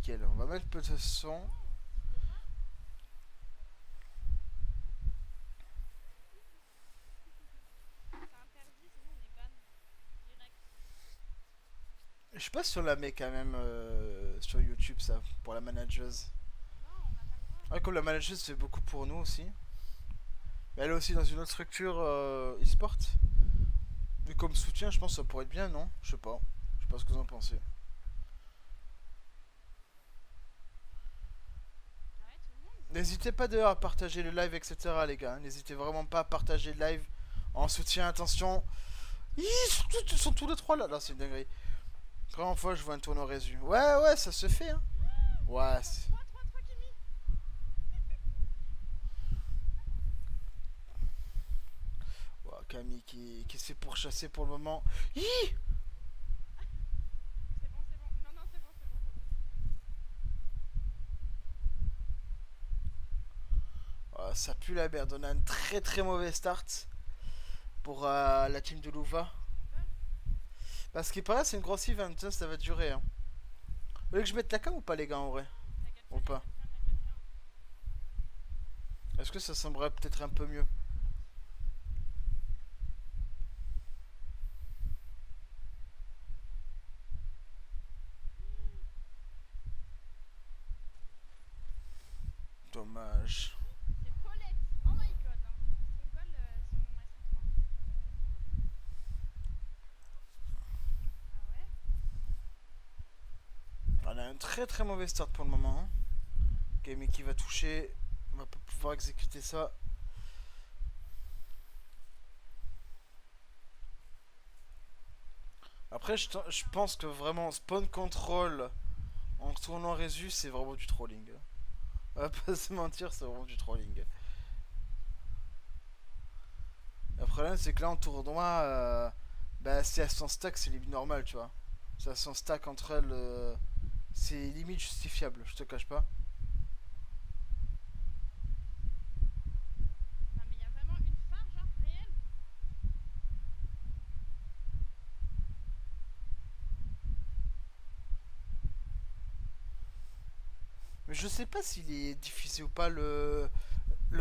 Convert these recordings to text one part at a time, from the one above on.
nickel. On va mettre un peu de son. C'est interdit, sinon on est ban. Direct. Je sais pas si on la met quand même sur YouTube ça, pour la manageuse. Non, on n'a pas le droit. Ouais, comme la manageuse fait beaucoup pour nous aussi. Mais elle est aussi dans une autre structure e-sport. Mais comme soutien, je pense que ça pourrait être bien, non? Je sais pas. Je sais pas ce que vous en pensez. Ouais, tout le monde. N'hésitez pas d'ailleurs à partager le live, etc. les gars. N'hésitez vraiment pas à partager le live en soutien. Attention. Ils sont tous les trois là. Là, c'est une dinguerie. Première fois, je vois un tournoi résu. Ouais, ouais, ça se fait, hein. Ouais. 3 Kimi. Ouais, Camille qui s'est pourchassé pour le moment. Hi. C'est bon, c'est bon. Non, non, c'est bon, c'est bon, c'est bon. Oh, ça pue la merde. On a un très très mauvais start pour la team de Louva. Scandale. Parce qu'il paraît, c'est une grosse event. Ça va durer. Hein. Vous voulez que je mette la cam ou pas, les gars, en vrai? Y'a Ou quelqu'un, y'a pas? quelqu'un, y'a quelqu'un. Est-ce que ça semblerait peut-être un peu mieux? Dommage. C'est Paulette. Oh my god. Hein. Stronghold, elles sont 3. Ah ouais. On a un très très mauvais start pour le moment. Hein. Game qui va toucher. On va pas pouvoir exécuter ça. Après, je pense que vraiment spawn control en tournant résu, c'est vraiment du trolling. On va pas se mentir, c'est vraiment du trolling. Le problème, c'est que là en tournoi, bah, si elles sont stack, c'est limite normal, tu vois. Si elles sont stack entre elles, c'est limite justifiable, je te cache pas. Non, mais y'a vraiment une phare, genre réelle. Mais je sais pas s'il est diffusé ou pas le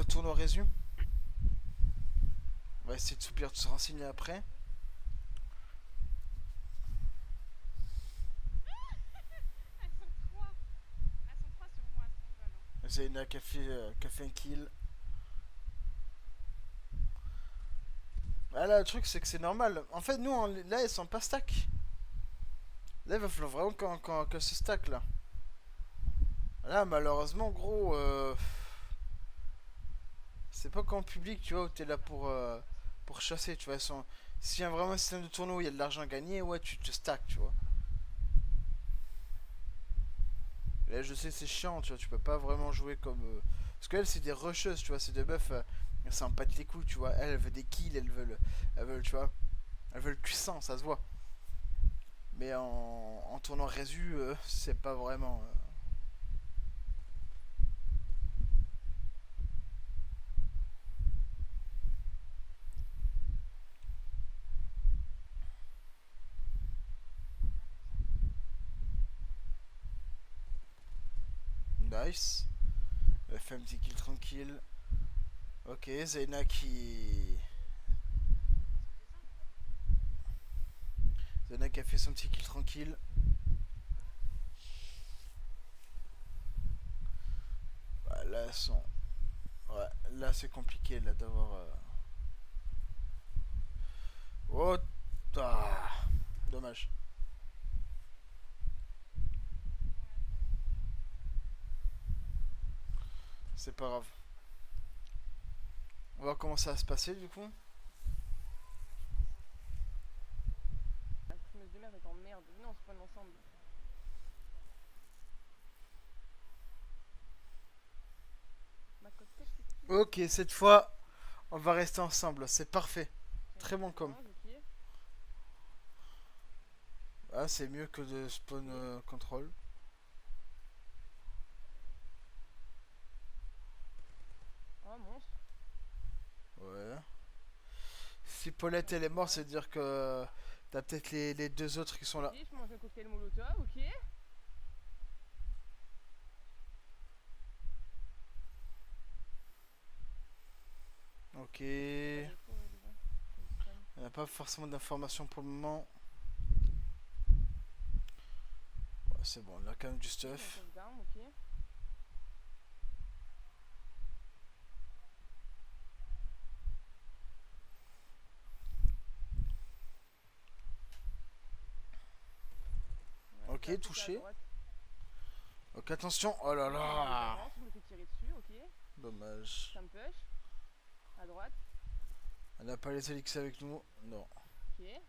tournoi résu. On va essayer de soupir de se renseigner après. Elles sont 3. Elles sont 3 sur moi, Stronghold. Hein. Zayna qui a fait un kill. Ah là, le truc, c'est que c'est normal. En fait, nous, là, elles sont pas stack. Là, il va falloir vraiment qu'elles se stack, là. Là, malheureusement, gros, c'est pas comme public, tu vois, où t'es là pour chasser, tu vois. S'il y a vraiment un système de tournoi où il y a de l'argent à gagner, ouais, tu te stack, tu vois. Là, je sais, c'est chiant, tu vois, tu peux pas vraiment jouer comme. Parce qu'elles, c'est des rusheuses, tu vois, c'est des meufs, elles s'en battent les couilles, tu vois. Elles veulent des kills, elles veulent, tu vois, elles veulent puissant, ça se voit. Mais en tournoi résu, c'est pas vraiment. Nice. Elle fait un petit kill tranquille. Ok, Zayna qui. Ils ont des armes. Zayna qui a fait son petit kill tranquille. Ouais, là, elles sont. Ouais, là, c'est compliqué, là, d'avoir. Oh, ah, dommage. Ouais, ça va. C'est pas grave. On va voir comment ça va se passer, du coup. Je pense, hein. La fumeuse de merde est en merde. Venez, on spawn ensemble. Ma côté, c'est qui? Ok, cette fois, on va rester ensemble. C'est parfait. Tiens, Très bon com. hein, ok. Ah, c'est mieux que de spawn control. Oh, monstre. Ouais. Si Paulette elle est morte, c'est à dire que t'as peut-être les deux autres qui sont là. Ok, je mange un cocktail molotov, ok. Ok. Déjà. On n'a pas forcément d'informations pour le moment. Ouais, c'est bon, on a quand même du stuff. Sauvegarde, ok. Ouais, Ok, j'ai appliqué à touché. droite. Ok, attention. Oh là là. J'avance, je me fais tirer dessus, ok. Dommage. Ça me push. À droite, On n'a pas les élixirs avec nous. Non. ok. J'ai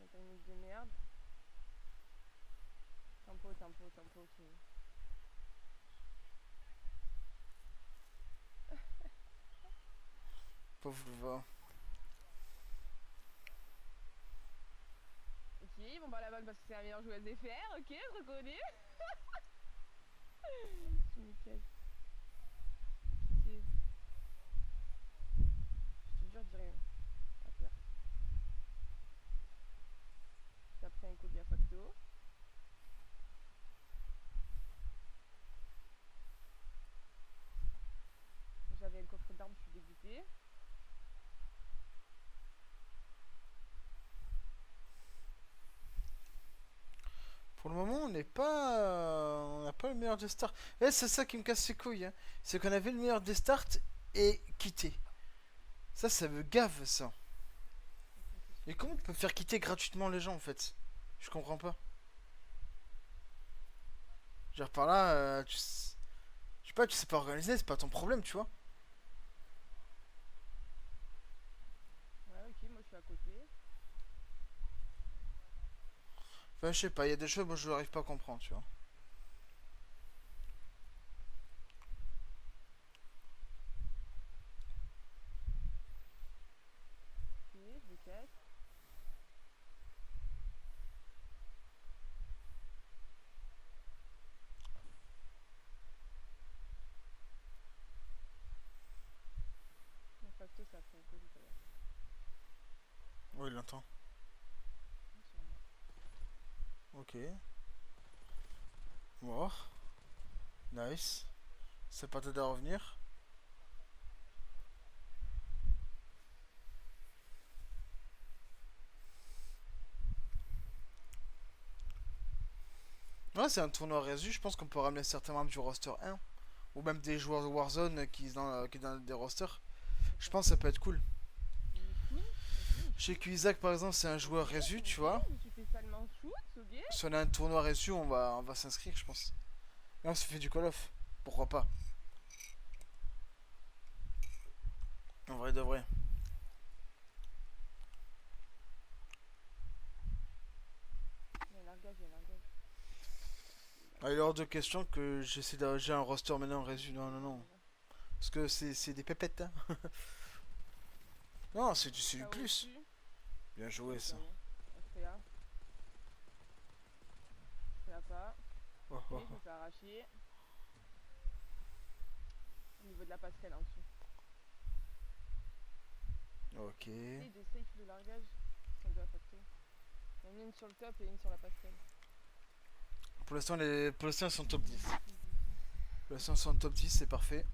un timing de merde. Tempo, tempo, tempo, ok. Pauvre va. Ok, ils vont pas la balle parce que c'est la meilleure joueuse des fers, ok, je reconnais. Je me casse. Pitié. Je te jure, j'ai rien à faire. J'ai pris un coup de facto. J'avais un coffre d'armes, je suis dégoûtée. Pour le moment, on n'est pas. On n'a pas le meilleur des starts. Et c'est ça qui me casse les couilles. Hein. C'est qu'on avait le meilleur des starts et quitté. Ça me gave ça. Et comment tu peux faire quitter gratuitement les gens en fait? Je comprends pas. Genre par là, je sais pas, tu sais pas organiser, c'est pas ton problème, tu vois. Ouais, ok, moi je suis à côté. Enfin, je sais pas, il y a des choses, moi je n'arrive pas à comprendre, tu vois. Ok, je me casse. Mon facto, ça a pris un coup tout à l'heure. Oui, il l'entend. Sûrement. Ok. Mort. Nice. C'est pas t'aider à revenir. Ouais, c'est un tournoi résu, je pense qu'on peut ramener certains membres du roster 1. Ou même des joueurs de Warzone qui dans des rosters. Je pense que ça peut être cool. Nichoun, ok, Je sais Nichoun. que Isaac par exemple c'est un joueur Ok, résu, tu ok, vois. je me suis fait salement shoot, ok. Si on a un tournoi résu, on va s'inscrire, je pense. Et on se fait du Call of. Pourquoi pas? En vrai de vrai. Il y a un largage, il y a un largage. Ah, il est hors de question que j'essaie j'ai un roster maintenant en résu. Non, non, Non, non. non, non. Parce que c'est des pépettes, hein. Non, c'est du KO plus. au-dessus. Bien joué Ok, ça. KO. SPA. SPA pas. Oh, Ok, oh, je oh. me fais arracher. Au niveau de la passerelle en dessous. Ok. Essaye de safe le largage. Enfin, de la facto. Il y en a une sur le top et une sur la passerelle. Pour l'instant, ils sont top 10. Easy, easy, easy. Pour l'instant, ils sont top 10, c'est parfait.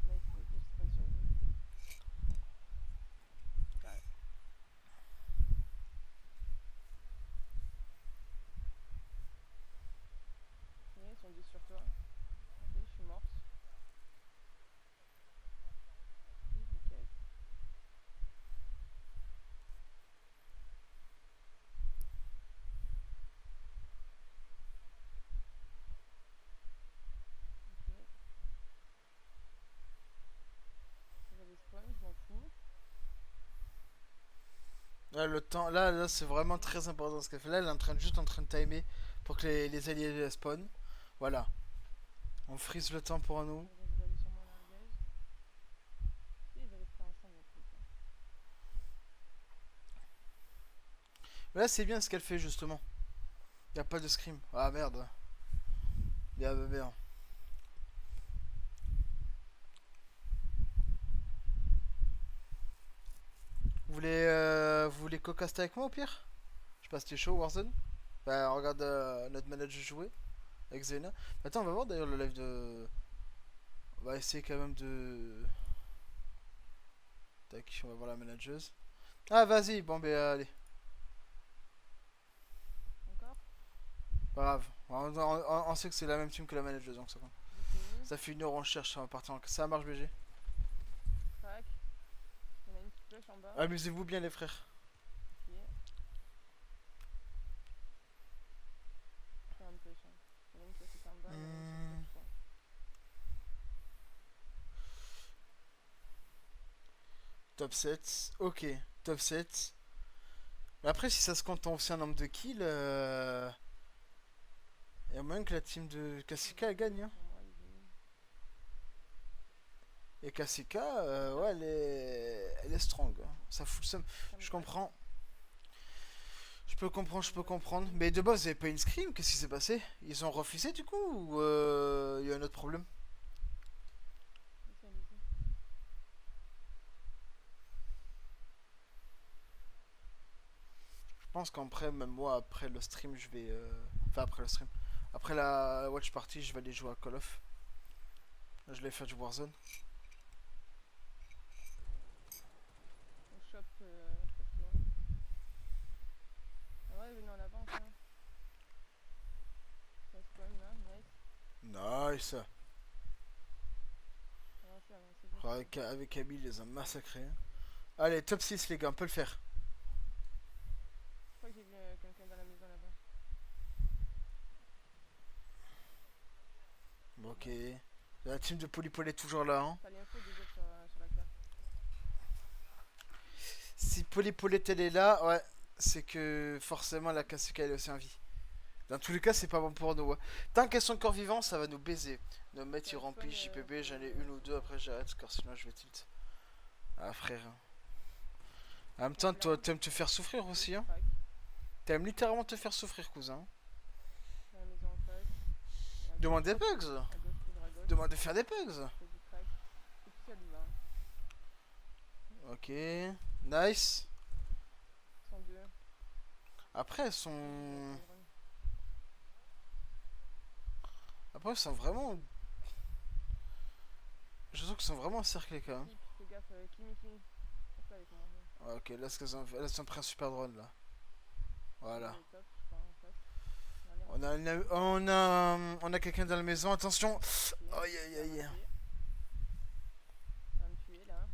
Nice, vas-y, je traîne sur une. Ouais. Ok, ils sont 10 sur toi. Ok, je suis morte. Ok, je me casse. Ok. J'avais spawn, je m'en fous. Là, le temps, là c'est vraiment très important ce qu'elle fait. Là, elle est juste en train de timer pour que les alliés spawn. Voilà. On freeze le temps pour nous. J'avais basé sur mon largage. Si, ils allaient se faire ensemble dans tous les cas. Mais là, c'est bien ce qu'elle fait justement. Y a pas de scream. Ah merde. Bien, bien, bien. Vous voulez co-caster avec moi au pire? Je sais pas si t'es chaud, Warzone. Bah, on regarde notre manager jouer. avec Zena. Attends, on va voir d'ailleurs le live de. On va essayer quand même de. Tac, on va voir la manageuse. Ah, vas-y, bon, ben allez. Encore. Pas grave. On sait que c'est la même team que la manageuse, donc ça compte. J'ai fini. Ça fait 1 heure, on cherche, ça va partir en. Ça marche, BG. Crac. Il y en a une qui push en bas. Amusez-vous bien, les frères. Ok. C'est un push. Hein. Il y en a une qui est en bas. Il y en a une qui est sur le Top 7. Ok, top 7. Mais après, si ça se compte aussi un nombre de kills, il y a moyen que la team de Kasika elle gagne. Hein. Pour moi, il est- Et Kasika, ouais, elle est strong. Hein. Ça fout le seum. ça me Je craque. comprends. Je peux comprendre, je peux comprendre. Mais de base, vous avez pas une scream. Qu'est-ce qui s'est passé? Ils ont refusé du coup ou il y a un autre problème? Vas-y, allez-y. Je pense qu'après, même moi, après le stream, je vais. Enfin, après le stream. Après la watch party, je vais aller jouer à Call of. Je vais faire du Warzone. On chope pas trop. Ah ouais, venez en avant, ça. Ça spawn là, nice. Nice. Avancez, avancez. Avec Camille, ils les ont massacrés. Allez, top 6, les gars, on peut le faire. Je crois que j'ai vu quelqu'un dans la maison là-bas. Bon, ok. La team de Polypol est toujours là. Hein. T'as l'info des autres sur la carte. Si Polypol elle est là, ouais, c'est que forcément la Kasuka elle est aussi en vie. Dans tous les cas, c'est pas bon pour nous. Ouais. Tant qu'elles sont encore vivantes, ça va nous baiser. Nos maîtres ils Ouais, remplissent spawn, JPB, j'en ai une ou deux, après j'arrête, car sinon je vais tilt. Ah frère. En même temps, toi t'aimes te faire souffrir aussi. Hein. Crac. T'aimes littéralement te faire souffrir, cousin. Dans la maison en face. À Demande des gauche, bugs. à gauche, toujours à gauche. Demande de faire des bugs. C'est du crack. C'est tout seul là. Ok. Nice. 102. Après, elles sont. Après, elles sont vraiment. Je trouve qu'elles sont vraiment encerclées quand même. Fais gaffe, Kimi. Reste avec moi. Ah, ok, là, elles ont pris un super drone là. Voilà. Il est top, je crois, en face. Derrière, On a quelqu'un dans la maison, attention. ok. Aïe aïe aïe. Avancez. On va me tuer là.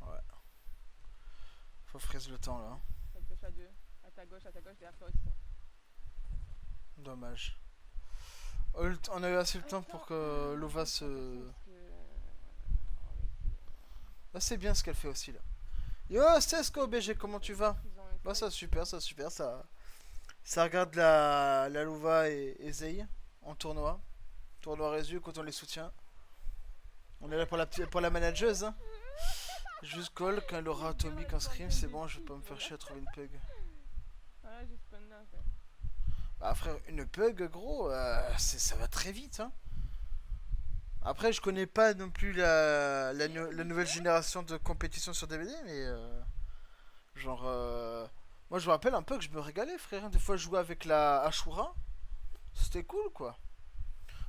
Ouais. Faut freeze le temps là. Ça te pêche à deux. À ta gauche, derrière toi aussi. Dommage. On a eu assez le temps pour que Lova se. Là, c'est bien ce qu'elle fait aussi là. Yo, Cesco BG, comment tu vas? Bah, ça super, ça regarde la Louva et Zei en tournoi. Tournoi Résu quand on les soutient. On est là pour la manageuse. Hein. Juste call quand elle aura atomique en scrim, c'est bon, je vais pas me faire chier à trouver une pug. Ouais, j'ai spawn là. Ouais. Bah frère, une pug gros, ça va très vite. Hein. Après, je connais pas non plus la nouvelle génération de compétition sur DVD, mais genre... moi je me rappelle un peu que je me régalais frère. Des fois je jouais avec la Ashura. C'était cool quoi.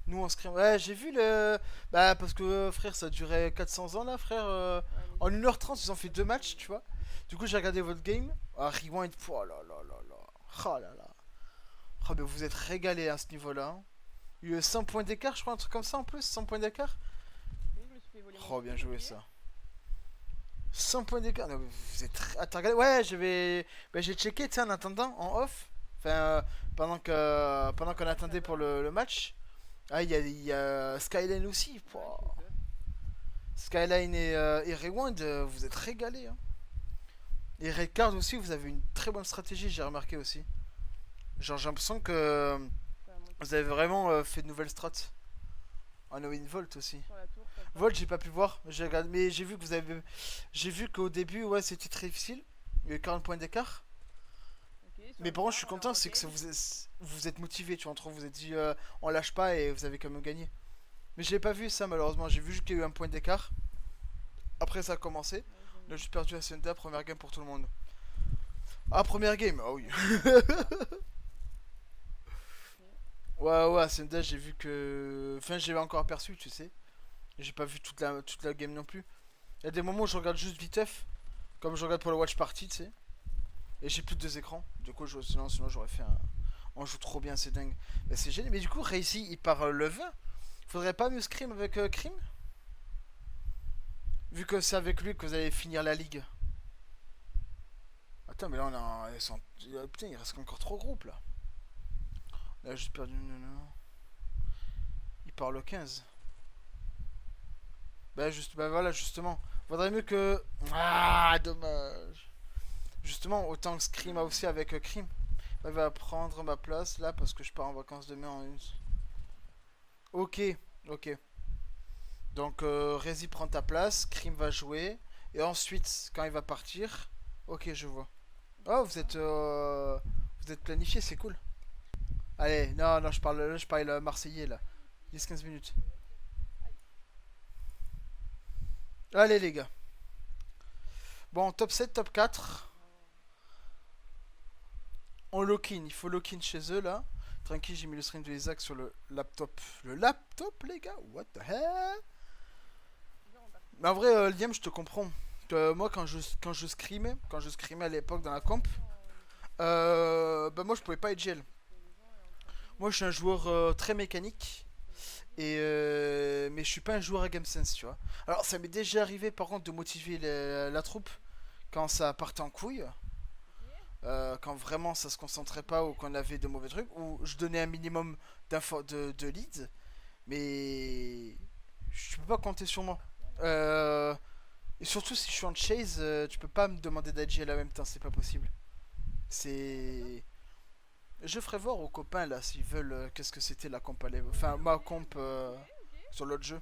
Nous on scrim. Ouais, j'ai vu le. Bah, parce que frère, ça durait 400 ans là, frère. Ouais, mais En 1h30, ils ont fait 2 matchs, tu vois. Du coup, j'ai regardé votre game. Ah, rewind. Oh là là là là. Oh là là. Oh, mais vous êtes régalé à ce niveau-là. Hein. Il y a eu 100 points d'écart, je crois, un truc comme ça en plus. 100 points d'écart. oui, je me suis fait voler mon Oh, bien kill, joué ok. ça. 100 points d'écart. Non, mais vous êtes. Attends, regardez. Ouais, je vais. Bah, j'ai checké, tu sais, en attendant, en off. Enfin, pendant qu'on attendait pour le match. Ah, il y a Skyline aussi. Ouais, Pouah. je suis top. Skyline et Rewind, vous êtes régalés. Hein. Et Redcard aussi, vous avez une très bonne stratégie, j'ai remarqué aussi. Genre, j'ai l'impression que Ça va monter vous avez vraiment fait de nouvelles strats. En Win Volt aussi. sur la tour. comme ça. Volt, j'ai pas pu voir, j'ai regardé, mais j'ai vu que vous avez. J'ai vu qu'au début, ouais, c'était très difficile. Il y a eu 40 points d'écart. Ok, sur Mais le par contre, je suis tour, on a content, c'est que roté. vous êtes motivé, tu vois. Entre vous êtes dit, on lâche pas et vous avez quand même gagné. Mais j'ai pas vu ça malheureusement, j'ai vu juste qu'il y a eu un point d'écart. Après ça a commencé. Ouais, On a juste perdu la CNTA, première game pour tout le monde. Ah, première game, ah oui. Ouais, ouais, CNTA, j'ai vu que. Enfin, j'ai encore aperçu, tu sais. J'ai pas vu toute la game non plus. Il y a des moments où je regarde juste viteuf, comme je regarde pour le watch party, tu sais. Et j'ai plus de deux écrans. Du coup, sinon j'aurais fait un. On joue trop bien, c'est dingue. Mais c'est génial. Mais du coup, Razy, il part le 20. Faudrait pas mieux scrim avec Krim. Vu que c'est avec lui que vous allez finir la ligue. Attends, mais là, on a. Putain, il reste encore 3 groupes là. Là, j'ai juste perdu. Non, non. Il part le 15. Bah voilà, justement. Faudrait mieux que. Ah, dommage. Justement, autant que Scream a aussi avec Krim. Il va prendre ma place là parce que je pars en vacances demain en une. Ok, ok. Donc, Rezi prend ta place, Krim va jouer. Et ensuite, quand il va partir. Ok, je vois. Oh, vous êtes planifié, c'est cool. Allez, non, non, je parle marseillais là. 10-15 minutes. Allez, les gars. Bon, top 7, top 4. On lock-in, il faut lock-in chez eux là. Tranquille, j'ai mis le stream de Isaac sur le laptop. Le laptop, les gars? What the hell? Mais en vrai, Liam, je te comprends. Moi, quand je scrimais à l'époque dans la comp, bah moi je pouvais pas être GL. Moi, je suis un joueur très mécanique. Mais je suis pas un joueur à game sense, tu vois. Alors, ça m'est déjà arrivé par contre de motiver la troupe quand ça partait en couille. Quand vraiment ça se concentrait pas ou qu'on avait de mauvais trucs, ou je donnais un minimum de leads, mais tu peux pas compter sur moi. Euh, et surtout si je suis en chase, tu peux pas me demander d'agir à la même temps, c'est pas possible. C'est. Je ferai voir aux copains là s'ils veulent qu'est-ce que c'était la comp enfin ma comp sur l'autre jeu.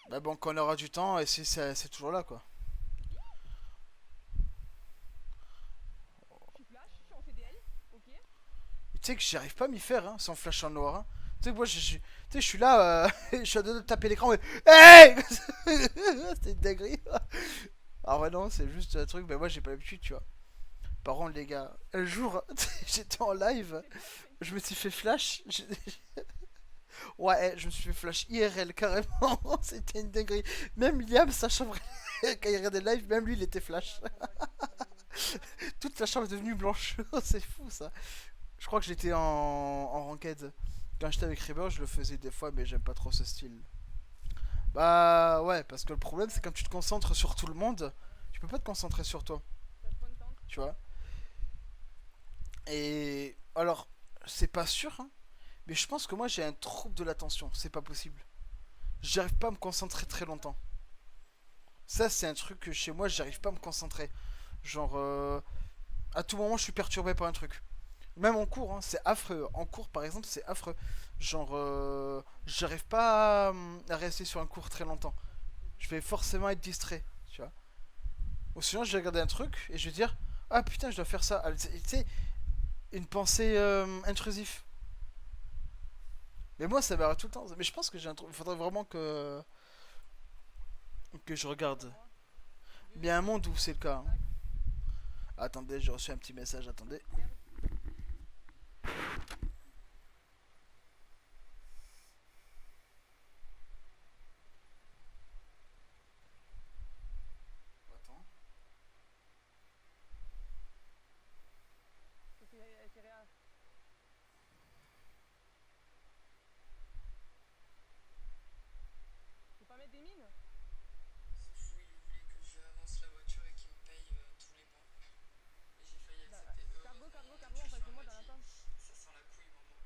Bah bon, quand on aura du temps, et c'est toujours là quoi. Je suis flash, je suis en CDL, ok. Tu sais que j'arrive pas à m'y faire hein, sans flash en noir. Hein. Tu sais que moi je suis là, je suis à deux de taper l'écran mais. Hey. C'était une dinguerie. Ah ouais non, c'est juste un truc, mais moi j'ai pas l'habitude tu vois. Par contre les gars, un jour j'étais en live, je me suis fait flash. Ouais, je me suis fait flash IRL carrément, c'était une dinguerie. Même Liam, sa chambre, quand il regardait le live, même lui il était flash. Toute sa chambre est devenue blanche, c'est fou ça. Je crois que j'étais en ranked. Quand j'étais avec Reaper, je le faisais des fois, mais j'aime pas trop ce style. Bah ouais, parce que le problème c'est quand tu te concentres sur tout le monde, tu peux pas te concentrer sur toi, Ça spawn tank. tu vois. Et alors, c'est pas sûr, hein, mais je pense que moi j'ai un trouble de l'attention, c'est pas possible. J'arrive pas à me concentrer très longtemps. Ça, c'est un truc que chez moi, j'arrive pas à me concentrer. Genre, à tout moment, je suis perturbé par un truc. Même en cours, hein, c'est affreux. En cours, par exemple, c'est affreux. Genre, j'arrive pas à rester sur un cours très longtemps. Je vais forcément être distrait, tu vois. Ou sinon, je vais regarder un truc et je vais dire, ah putain, je dois faire ça. Tu sais, une pensée intrusive. Mais moi, ça m'arrête tout le temps. Mais je pense que j'ai un truc. Il faudrait vraiment que je regarde. Mais il y a un monde où c'est le cas. Hein. Attendez, j'ai reçu un petit message. Attendez. Attends. C'est réel. Tu peux pas mettre des mines? C'est fou, il voulait que j'avance la voiture et qu'il me paye tous les mois. Et j'ai failli Bah, accepter. cargo en Tu face de sois moi m'a dans la dit, tente. ça sent la couille, maman.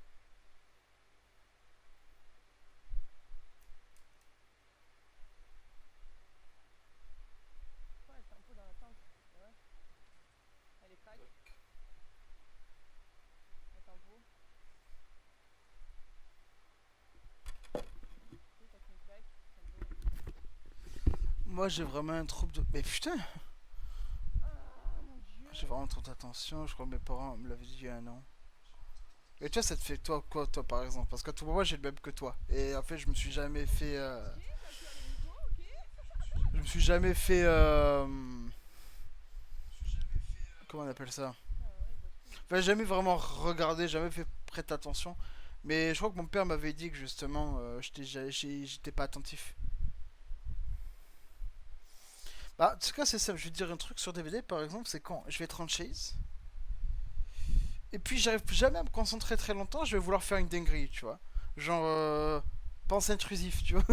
Ouais, c'est un peu dans la tente. Ouais. Elle est crack. Attends, vous. Oui, t'as une crack. Moi, j'ai vraiment un trouble de. Mais putain! Ah mon dieu. J'ai vraiment trop d'attention. Je crois que mes parents me l'avaient dit il y a un an. Et toi, ça te fait toi quoi, toi, par exemple? Parce que tout moi, j'ai le même que toi. Et en fait, je me suis jamais fait. Ok, t'as pu aller où toi, ok. Je me suis jamais fait. Comment on appelle ça? Ah ouais, il bosse plus. Enfin, jamais vraiment regardé, jamais fait prêter attention. Mais je crois que mon père m'avait dit que justement, j'étais pas attentif. Bah, en tout cas, c'est ça. Je vais te dire un truc sur DVD, par exemple, c'est quand je vais être en chase. Et puis, j'arrive jamais à me concentrer très longtemps, je vais vouloir faire une dinguerie, tu vois. Genre, pense intrusif, tu vois.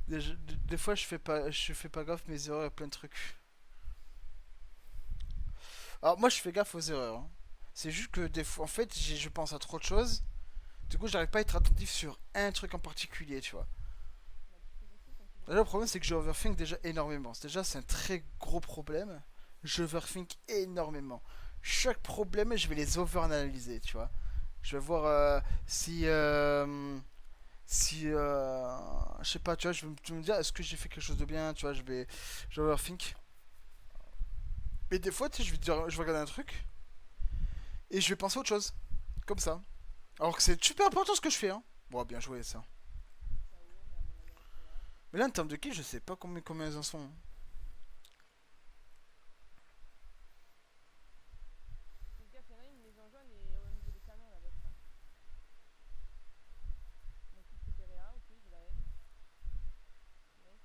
Des fois, je fais pas gaffe mes erreurs et plein de trucs. Alors, moi, je fais gaffe aux erreurs, hein. C'est juste que des fois, en fait, je pense à trop de choses. Du coup, j'arrive pas à être attentif sur un truc en particulier, tu vois. Bah, tu fais du coup quand tu vois Là, le problème, c'est que je overthink déjà énormément. Déjà, c'est un très gros problème. Je overthink énormément. Chaque problème, je vais les overanalyser, tu vois. Je vais voir je sais pas, tu vois, je vais me dire, est-ce que j'ai fait quelque chose de bien, tu vois, je vais overthink. Mais des fois, tu sais, je vais regarder un truc et je vais penser à autre chose, comme ça. Alors que c'est super important ce que je fais, hein. Bon, bien joué ça. ça où, mais à mon avis, reste là. Mais là, en termes de kills, je sais pas combien ils en sont, hein. Fais gaffe, y'en a une maison jaune et au niveau des canons là, votre là. Donc, tout c'était Réa, ok, j'ai la haine. Yes.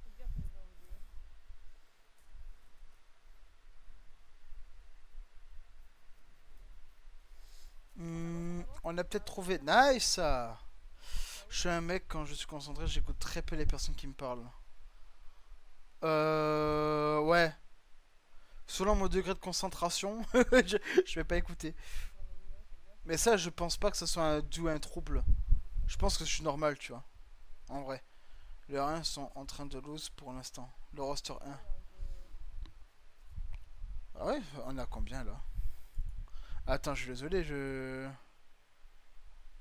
Faites gaffe, maison au milieu. On a peut-être trouvé. Nice ça. Ah Je oui. suis un mec, quand je suis concentré, j'écoute très peu les personnes qui me parlent. Ouais. Selon mon degré de concentration, je vais pas écouter. J'en ai une, faites gaffe. Mais ça, je pense pas que ce soit dû à un trouble. Je Je sais pas. pense que je suis normal, tu vois. En vrai. Les 1 sont en train de lose pour l'instant. Le roster Ouais, 1. un peu. Ah ouais, on a combien là? Attends, je suis désolé, je.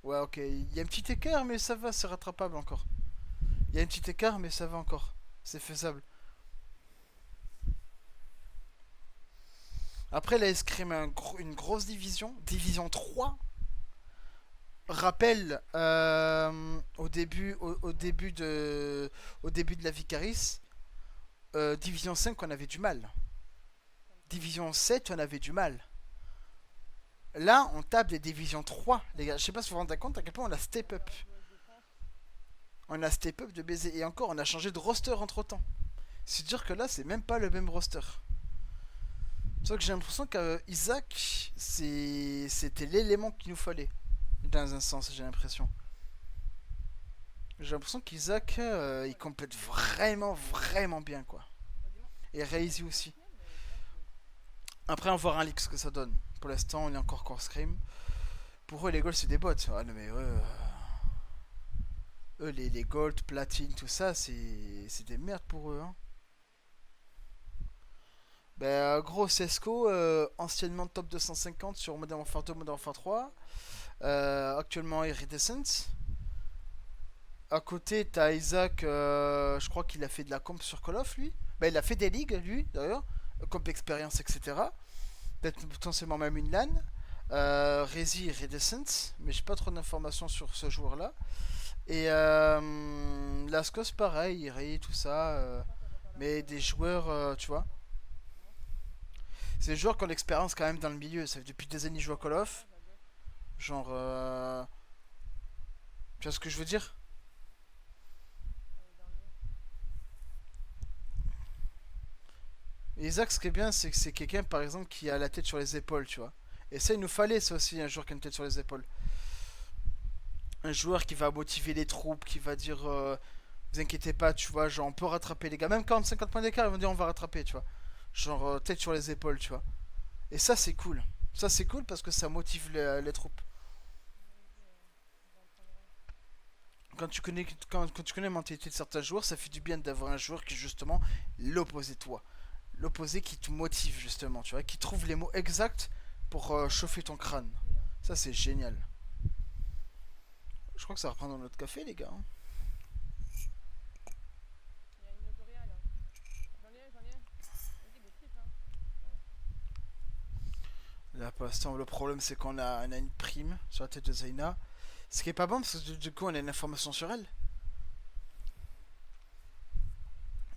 Ouais, ok. Il y a un petit écart, mais ça va, c'est rattrapable encore. Il y a un petit écart, mais ça va encore. C'est faisable. Après, la escrime a une grosse division. Division 3. Rappel au début de la Vicaris. Division 5, on avait du mal. Ça me parle. Division 7, on avait du mal. Là, on tape des divisions 3, les gars. Je sais pas si vous vous rendez compte à quel point on a step up. La joueuse défense. On a step up de baiser. Et encore, on a changé de roster entre temps. C'est dire que là, c'est même pas le même roster. C'est vrai que j'ai l'impression qu'Isaac, c'était l'élément qu'il nous fallait. Dans un sens, j'ai l'impression. J'ai l'impression qu'Isaac, il complète vraiment, vraiment bien, quoi. Bah, dis-moi. Et Ouais, Reizy c'est aussi. bien, mais c'est vrai que. Après, on va voir un leak ce que ça donne. Pour l'instant, on est encore core scream. Pour eux, les goals, c'est des bots. Ah non, mais eux les gold, platine, tout ça, c'est des merdes pour eux, hein. Ben, gros, Cesco, anciennement top 250 sur Modern Warfare 2, Modern Warfare 3. Actuellement, Iridescent. À côté, t'as Isaac, je crois qu'il a fait de la comp sur Call of, lui. Ben, il a fait des ligues, lui, d'ailleurs. Comp expérience, etc. Peut-être potentiellement même une LAN. Rezi Iridescent, mais j'ai pas trop d'informations sur ce joueur-là. Et Lascos, pareil, Ray, tout ça. Pourquoi t'as pas parlé avec Mais des joueurs, tu vois. Comment? C'est des joueurs qui ont l'expérience quand même dans le milieu. Ça fait depuis des années qu'ils jouent à Call Ah, of. ça bug. Genre. Tu vois ce que je veux dire? Elle est dans le mur. Et Isaac, ce qui est bien, c'est que c'est quelqu'un, par exemple, qui a la tête sur les épaules, tu vois. Et ça, il nous fallait ça aussi, un joueur qui a une tête sur les épaules. Un joueur qui va motiver les troupes, qui va dire vous inquiétez pas, tu vois, genre on peut rattraper les gars. Même quand 50 points d'écart, ils vont dire on va rattraper, tu vois. Genre tête sur les épaules, tu vois. Et ça, c'est cool. Ça, c'est cool parce que ça motive les troupes. Vas-y, je vais en prendre un. Quand tu connais la mentalité de certains joueurs, ça fait du bien d'avoir un joueur qui est justement l'opposé de toi. L'opposé qui te motive, justement, tu vois. Qui trouve les mots exacts pour chauffer ton crâne. Hein. Ça, c'est génial. Je crois que ça reprend dans notre café, les gars, hein. Il y a une autoréale. Hein. J'en ai un. Vas-y, go triple. Hein. Là, pour l'instant, le problème, c'est qu'on a une prime sur la tête de Zaina. Ce qui est pas bon, parce que du coup, on a une information sur elle.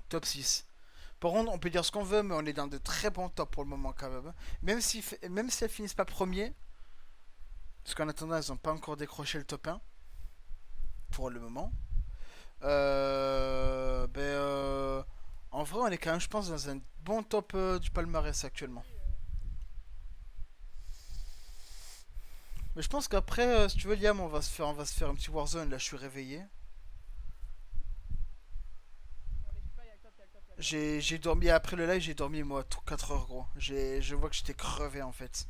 Top 6. Par contre, on peut dire ce qu'on veut, mais on est dans de très bons tops pour le moment, quand même. Même si elles finissent pas premier, parce qu'en attendant, elles n'ont pas encore décroché le top 1, pour le moment. En vrai, on est quand même, je pense, dans un bon top du palmarès actuellement. Mais je pense qu'après, si tu veux, Liam, on va se faire un petit Warzone. Là, je suis réveillé. Non, mais je sais pas, il y a le top, il y a le top, il y a le top. J'ai dormi après le live, j'ai dormi moi 4 heures, gros. Je vois que j'étais crevé en fait.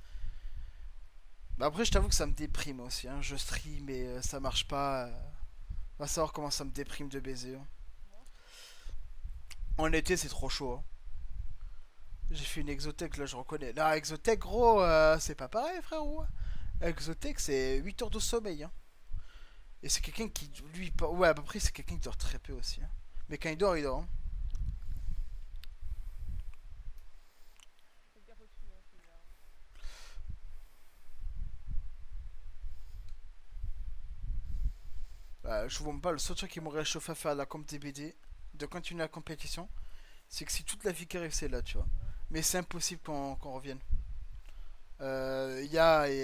Bah après, je t'avoue que ça me déprime aussi, hein. Je stream et ça marche pas. Va savoir comment ça me déprime de baiser, hein. En été, c'est trop chaud, hein. J'ai fait une exotech, là, je reconnais. Là, exotech, gros, c'est pas pareil, frérot. Exotech, c'est 8 heures de sommeil, hein. Et c'est quelqu'un qui, lui, ouais, à peu près, c'est quelqu'un qui dort très peu aussi, hein. Mais quand il dort, il dort, hein. Faites gaffe au-dessus, hein, c'est là. Je vous montre pas, le seul truc qui m'aurait réchauffé à faire la comp TBD, de continuer la compétition, c'est que si toute la vie qui arrive, c'est là, tu vois. Mais c'est impossible qu'on revienne. Ya et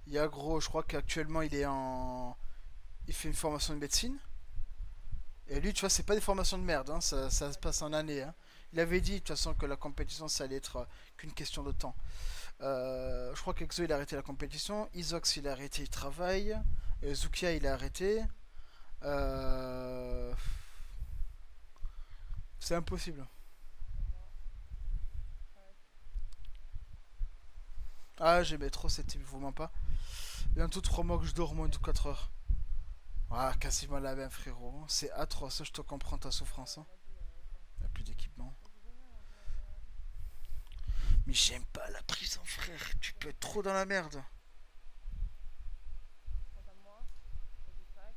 Ya, gros, je crois qu'actuellement il fait une formation de médecine. Et lui, tu vois, c'est pas des formations de merde, hein, ça se passe en année, hein. Il avait dit de toute façon que la compétition ça allait être qu'une question de temps. Je crois qu'Exo il a arrêté la compétition, Isox il a arrêté, il travaille, Zukia il a arrêté. Euh, C'est impossible. Ah, j'aimais trop cette team, je vous mens pas. Bientôt 3 mois que je dors moins de 4 heures. Ah, quasiment la même, frérot. C'est atroce, je te comprends ta souffrance, hein. Y a plus d'équipement. Mais j'aime pas la prison, frère. Tu peux être trop dans la merde. Quant à moi, vas-y, crack.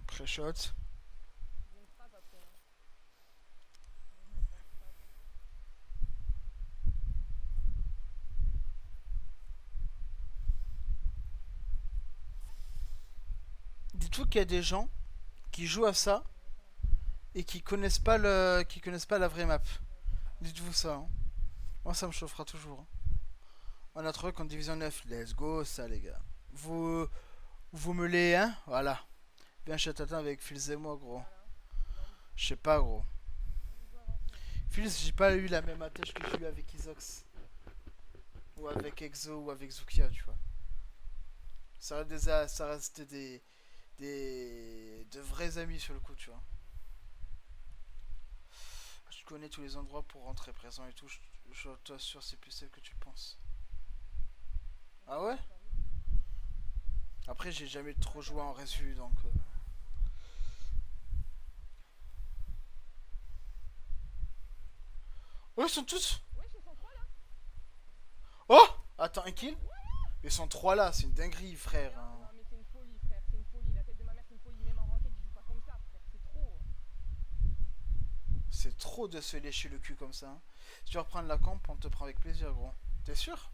Pré-shot. J'ai une frappe après, hein. Je vais faire une frappe. Dis-toi qu'il y a des gens qui jouent à ça et qui connaissent pas la vraie map. Dites-vous ça, hein. Moi, ça me chauffera toujours, hein. On a trouvé qu'en division 9, let's go, ça, les gars. Vous me les, hein. Voilà. Bien chatata avec Fils et moi, gros. Voilà. Je sais pas, gros. Il doit avancer. Fils, j'ai pas eu la même attache que j'ai eu avec Isox. Ou avec Exo ou avec Zukia, tu vois. Ça reste de vrais amis sur le coup, tu vois. Je connais tous les endroits pour rentrer présent et tout. Je t'assure, c'est plus celle que tu penses. Ah ouais? Après, j'ai jamais trop joué en résu, donc. Oh, ils sont tous. Ouais, ils sont 3 là. Oh! Attends, un kill? Ils sont 3 là, c'est une dinguerie, frère, hein. Non, mais c'est une folie, frère, c'est une folie. La tête de ma mère, c'est une folie. Même en ranked, il joue pas comme ça, frère. C'est trop. C'est trop de se lécher le cul comme ça, hein. Si tu veux reprendre la camp, on te prend avec plaisir, gros. T'es sûr?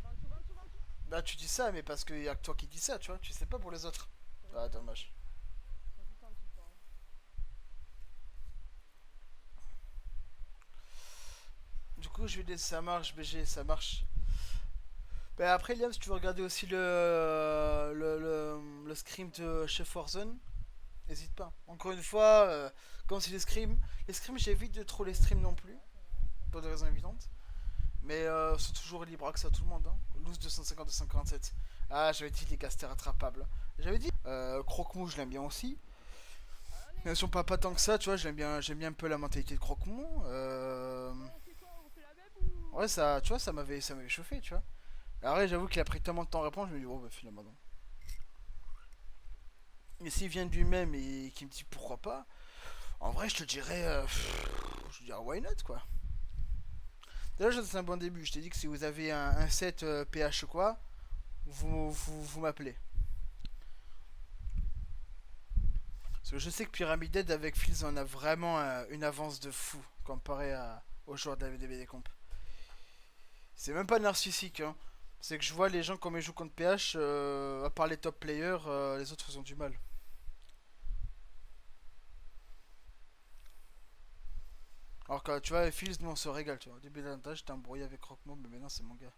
20 sous, 20 sous, 20 sous. Bah, tu dis ça, mais parce qu'il y a que toi qui dis ça, tu vois. Tu sais pas pour les autres. Ah, dommage. Ils sont juste en dessous de toi, hein. Du coup, je vais dire ça marche, BG, ça marche. Bah, après, Liam, si tu veux regarder aussi le scrim de Chef Warzone, n'hésite pas. Encore une fois, comme c'est les scrims, j'évite de trop les stream non plus, pour des raisons évidentes. Mais c'est toujours libre accès à tout le monde, hein. Loose 250, 247. Ah, j'avais dit les gars, c'était rattrapable. J'avais dit. Croque-mou, je l'aime bien aussi. Même si on parle pas tant que ça, tu vois, j'aime bien un peu la mentalité de Croque-mou. On fait quoi? On fait la même ou... Ouais, ça, tu vois, ça m'avait chauffé, tu vois. Après, j'avoue qu'il a pris tellement de temps à répondre, je me dis, oh, bah finalement non. Mais s'il vient de lui-même et qu'il me dit pourquoi pas, en vrai, je te dirais. Je te dirais, why not, quoi. Déjà, c'est un bon début. Je t'ai dit que si vous avez un set PH quoi, vous m'appelez. Parce que je sais que Pyramid Head avec Fils on a vraiment une avance de fou comparé aux joueurs d'AVDB des comp. C'est même pas narcissique, hein. C'est que je vois les gens comme ils jouent contre PH, à part les top players, les autres ils ont du mal. Alors que tu vois, Fils, nous on se régale, tu vois. Au début de l'avantage, j'étais embrouillé avec Croque-Mot, mais maintenant c'est mon gars.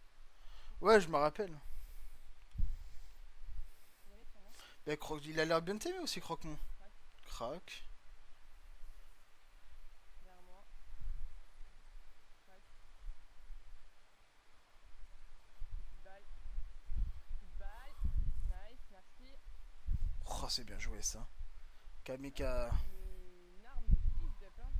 Ouais, je me rappelle. Vous avez son nom? Mais il a l'air bien t'aimer aussi, Croque-Mot. Crac. Derrière moi. Tac. Petite balle. Petite balle. Nice, merci. Oh, c'est bien joué ça. Kamika. Une arme de fils de pain.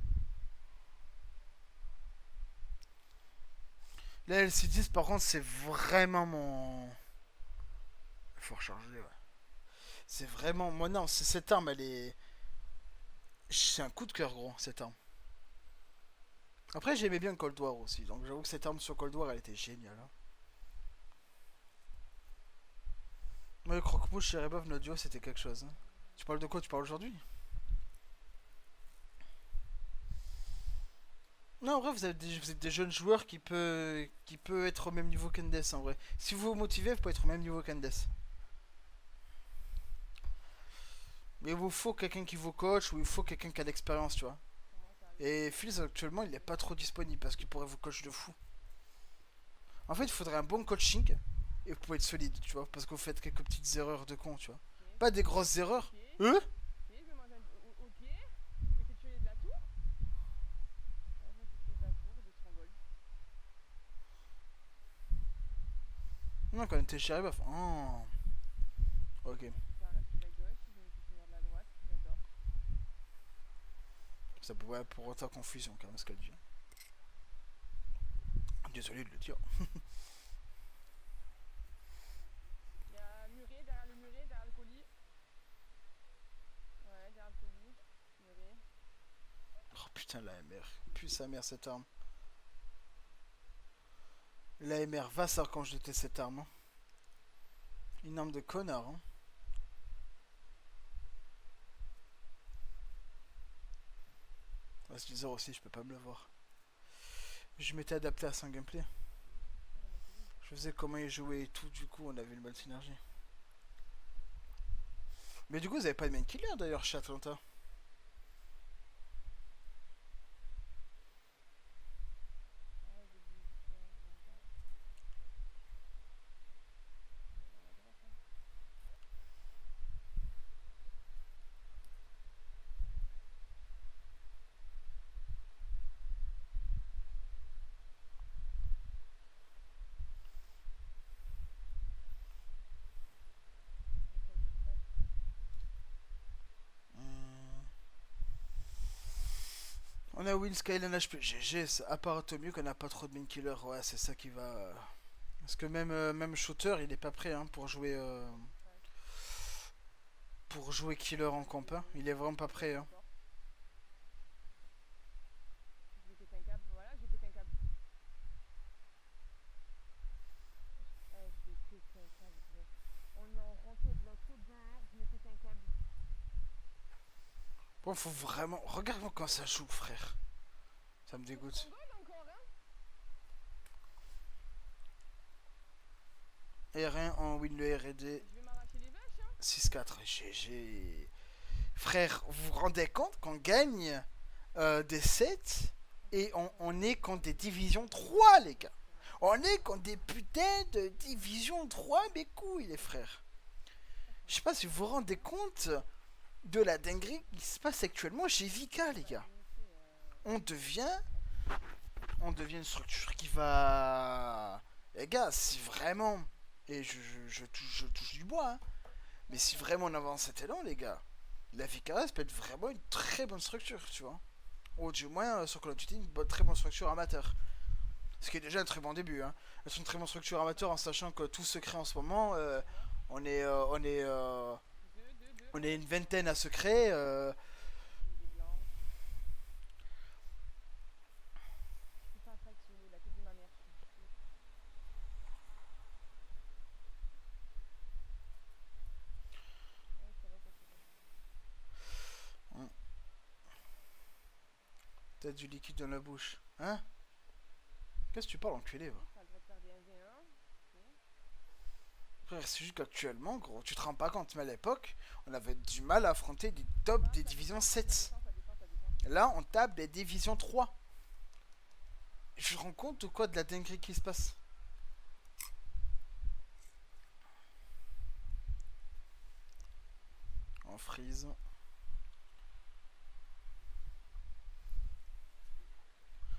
La LC10 par contre c'est vraiment mon... Il faut recharger, ouais. C'est vraiment... Moi non, cette arme elle est... C'est un coup de cœur gros, cette arme. Après j'aimais bien Cold War aussi, donc j'avoue que cette arme sur Cold War elle était géniale. Hein. Moi le croque-mouche chez Rebuff, notre duo c'était quelque chose. Hein. Tu parles de quoi? Tu parles aujourd'hui? Non, en vrai, vous êtes des jeunes joueurs qui peut être au même niveau qu'Endes en vrai. Si vous vous motivez, vous pouvez être au même niveau qu'Endes. Mais il vous faut quelqu'un qui vous coach ou il faut quelqu'un qui a l'expérience, tu vois. Comment ça arrive? Et Fils actuellement, il est pas trop disponible parce qu'il pourrait vous coach de fou. En fait, il faudrait un bon coaching et vous pouvez être solide, tu vois, parce que vous faites quelques petites erreurs de con, tu vois. Ok. Pas des grosses erreurs. Ok. Euh Ok, je vais manger un... Ok. Je vais essayer de tuer de la tour. Ouais, je vais essayer de la tour et de stronghold. Non, quand on était chez Rebuff. Oh. Ok. Je vais faire la de la gauche, je vais essayer de finir de la droite. J'adore. Ça pourrait pour autant confusion quand même ce qu'elle dit. Désolé de le dire. Il y a muret, derrière le muret, derrière le colis. Ouais, derrière le colis. Muret. Oh putain, la MR. Pue sa mère cette arme. La MR va ça quand je déteste cette arme. Hein. Une arme de connard. Hein. Ah, ce viseur aussi, je peux pas me le voir. Je m'étais adapté à son gameplay. Je faisais comment il jouait et tout, du coup on avait une bonne synergie. Mais du coup vous avez pas de main killer d'ailleurs chez Atlanta. Ouais, j'ai vu vite fait, en même temps. On est vers la droite, hein. On fait du prêt. Hum. On a Win Skyline HP. GG, à part Atomic on a pas trop de main killer. Ouais c'est ça qui va... Parce que même Shooter il est pas prêt hein, pour jouer killer en comp. Hein. Il est vraiment pas prêt. Hein. Je vais péter un câble, voilà, je vais péter un câble. Je vais péter un câble, gros. On est en rentrée de l'autre dehors, je vais péter un câble. Bon faut vraiment... Regarde-moi quand ça joue frère. Ça me dégoûte. Stronghold encore, hein. R1 en win le RD. Je vais m'arracher les vaches, hein. 6-4, GG. Frère, vous vous rendez compte qu'on gagne des 7 et on est contre des divisions 3, les gars. On est contre des putains de divisions 3, mes couilles, les frères. Je sais pas si vous vous rendez compte de la dinguerie qui se passe actuellement chez Vika, les gars. On devient une structure qui va... Les gars, si vraiment... Et je touche du bois, hein. Mais si vraiment on avance cet élan, les gars, la VKS peut être vraiment une très bonne structure, tu vois. Ou du moins, sur Call of Duty, une très bonne structure amateur. Ce qui est déjà un très bon début, hein. C'est une très bonne structure amateur en sachant que tout se crée en ce moment. On est une vingtaine à se créer. Il est blanc. Je peux pas fight solo, la tête de ma mère. Ouais, c'est vrai, ça c'est vrai. T'as du liquide dans la bouche. Hein? Qu'est-ce que tu parles, enculé, va? T'as le droit de faire des 1v1. Ok. Frère, c'est juste qu'actuellement, gros, tu te rends pas compte, mais à l'époque, on avait du mal à affronter des tops Ah, des ça divisions descend, 7. ça descend, ça descend. Là, on tape des divisions 3. Je te rends compte ou quoi de la dinguerie qui se passe? En freeze.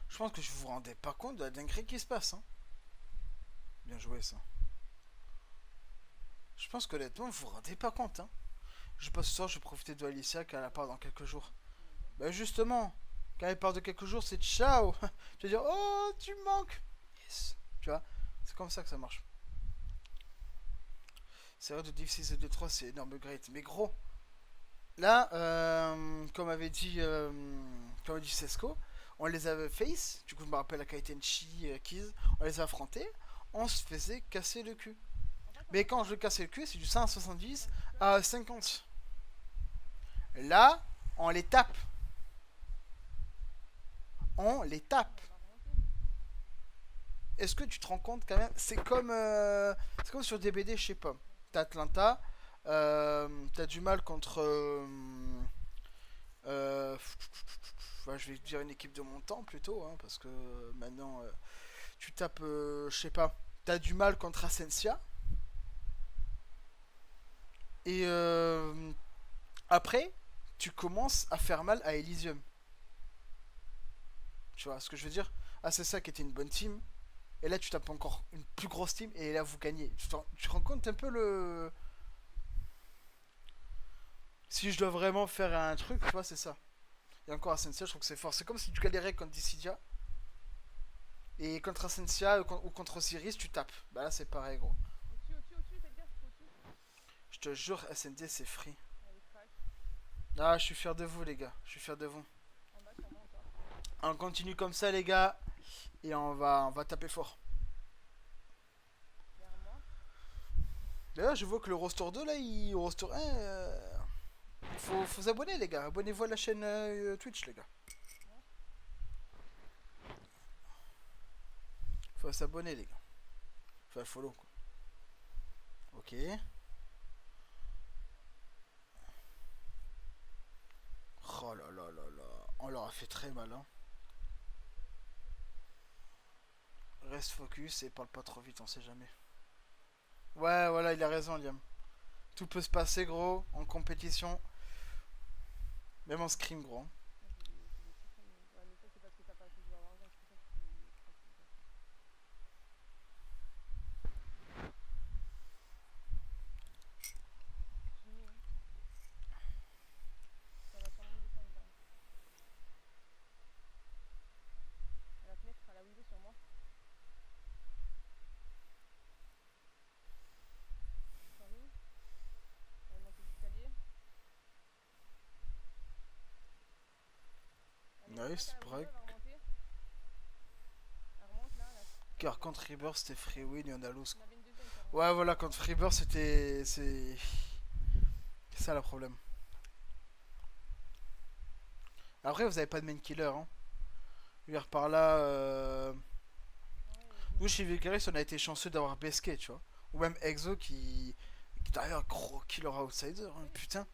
Je pense que je vous rendais pas compte de la dinguerie qui se passe. Hein. Bien joué ça. Je pense qu'honnêtement, vous vous rendez pas compte. Hein. Je passe ce soir, je vais profiter de Alicia car elle part dans quelques jours. Bah justement, quand elle part de quelques jours, c'est ciao. Tu vas dire, oh, tu me manques. Yes. Tu vois, c'est comme ça que ça marche. C'est vrai de Div 6 et 2-3, c'est énorme great. Mais gros, là, comme avait dit Sesco, on les avait face. Du coup, je me rappelle à Kaitenchi, Kiz, on les a affrontés. On se faisait casser le cul. Mais quand je cassais le cul, c'est du 570 à 50. Là, on les tape. On les tape. Est-ce que tu te rends compte quand même? C'est comme sur DBD, je sais pas. T'as Atlanta, t'as du mal contre. Je vais dire une équipe de mon temps plutôt, hein, parce que maintenant tu tapes, je sais pas. T'as du mal contre Ascensia. Et après, tu commences à faire mal à Elysium. Tu vois ce que je veux dire? Ah, c'est ça qui était une bonne team. Et là, tu tapes encore une plus grosse team. Et là, vous gagnez. Tu te rends compte un peu le. Si je dois vraiment faire un truc, tu vois, c'est ça. Et encore Ascensia, je trouve que c'est fort. C'est comme si tu galérais contre Dissidia. Et contre Ascensia ou contre Osiris, tu tapes. Bah là, c'est pareil, gros. Au-dessus, faites gaffe, au-dessus. Je te jure, SND, c'est free. Allez, crash. Ah, je suis fier de vous, les gars. Je suis fier de vous. En bas, sur moi encore. On continue comme ça, les gars. Et on va taper fort. Derrière moi. D'ailleurs, je vois que le roster 2, là, au roster 1, faut vous abonner, les gars. Abonnez-vous à la chaîne Twitch, les gars. Faut s'abonner, les gars. Faut follow, quoi. Ok. Oh là là là là. On leur a fait très mal, hein. Reste focus et parle pas trop vite, on sait jamais. Ouais, voilà, il a raison, Liam. Tout peut se passer, gros, en compétition. Même en scrim, gros. Ouais, mais ça, c'est parce que t'as pas assez joué à Warzone. C'est pour ça que tu crois que continue, hein. Ça va sûrement descendre là. À la fenêtre, à la window sur moi. Sorry. Elle est montée l'escalier. Nice, break. Elle remonte là. Car contre Rebirth, c'était free win et on a lose. On avait une deuxième qui remonte. Ouais, voilà, contre Rebirth, c'était. C'est ça le problème. Après, vous avez pas de main killer, hein. Je veux dire, par là. Nous, chez Vicaris, on a été chanceux d'avoir BSK, tu vois. Ou même Exo qui est d'ailleurs gros killer outsider, hein, putain.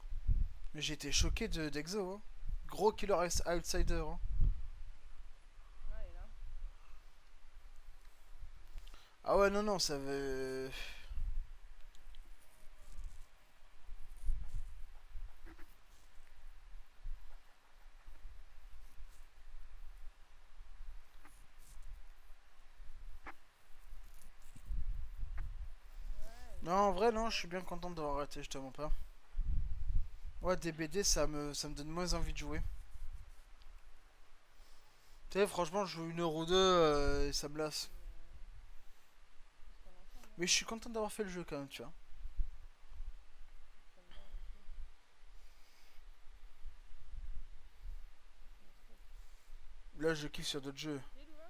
Mais j'ai été choqué d'Exo, hein. Gros killer outsider, hein. Ouais, elle est là. Ah ouais, non, non, ça veut. Non, en vrai, non, je suis bien content d'avoir arrêté, je te mens pas. Ouais, DBD, ça me donne moins envie de jouer. Tu sais, franchement, je joue une heure ou deux et ça me lasse. On se ensemble, hein. Mais je suis content d'avoir fait le jeu quand même, tu vois. Ça me va aussi. Là, je kiffe sur d'autres jeux. Et Louva?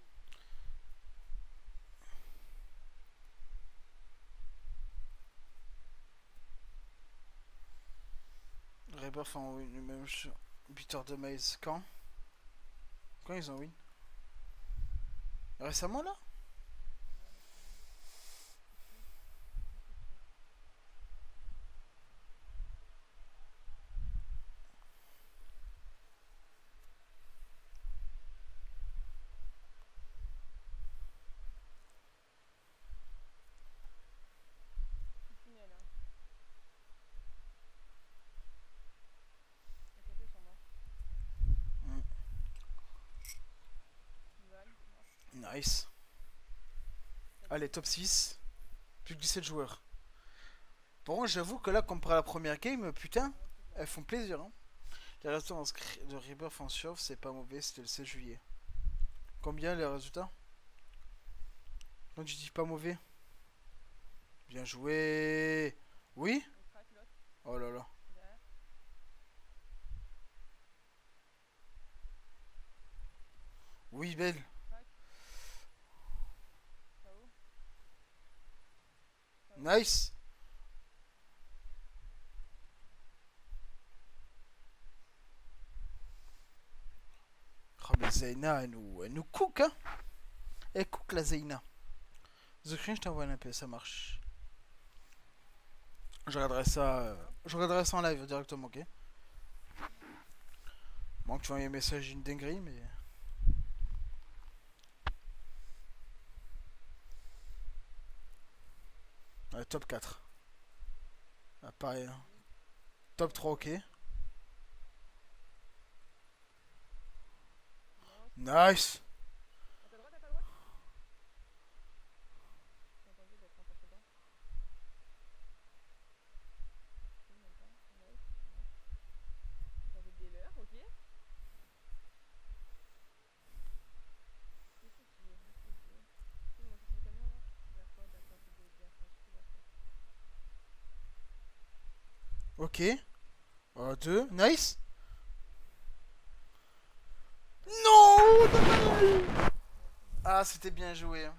Rebirth en même buteur de maïs. Quand? Quand ils ont win? Récemment là? Petit tunnel, hein. À côté, sur moi. Mm. Van, Nice. Allez, top 6. Plus que 17 joueurs. Par contre, j'avoue que là, comparé à la première game, putain, elles font plaisir. Hein. Les résultats de Rebirth en surf, c'est pas mauvais, c'était le 16 juillet. Combien les résultats? Non, tu dis pas mauvais. Bien joué. Oui? on craque l'autre, Oh là là. derrière. Oui, belle. Craque. KO. Nice. Oh, mais Zeyna, elle nous cook, hein. Elle cook la Zeyna. The Crane, je t'envoie un AP, ça marche. Je regarderai ça en live directement, ok? Bon, tu vois un message une dinguerie, mais. Ouais, top 4. Ah, pareil. Hein. Top 3, ok. Nice. À ta droite, à ta droite. J'ai entendu d'être intercédant. Oui, même pas. Nice, nice. Avec des leurs, ok. Qu'est-ce que tu veux? Qu'est-ce que tu veux? Tu veux monter sur le camion là? D'accord, d'accord, c'est des d'accord, je suis d'accord. Ok. 2. Nice. Non. Ah, c'était bien joué. Hein.